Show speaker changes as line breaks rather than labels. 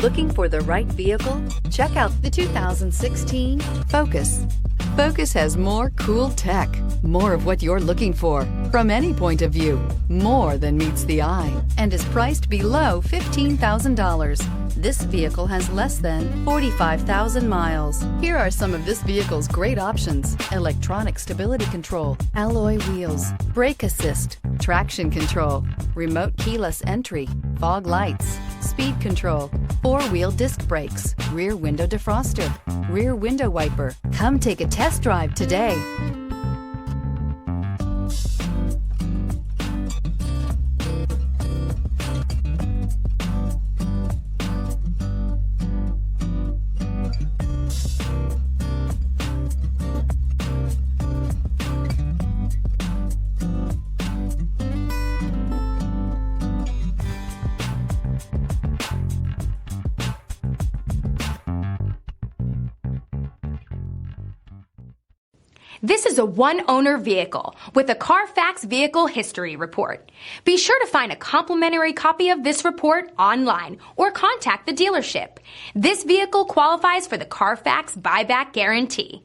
Looking for the right vehicle? Check out the 2016 Focus. Focus has more cool tech, more of what you're looking for, from any point of view, more than meets the eye, and is priced below $15,000. This vehicle has less than 45,000 miles. Here are some of this vehicle's great options: electronic stability control, alloy wheels, brake assist, traction control, remote keyless entry, fog lights, speed control, four-wheel disc brakes, rear window defroster, rear window wiper. Come take a test drive today.
This is a one-owner vehicle with a CARFAX Vehicle History Report. Be sure to find a complimentary copy of this report online or contact the dealership. This vehicle qualifies for the CARFAX Buyback Guarantee.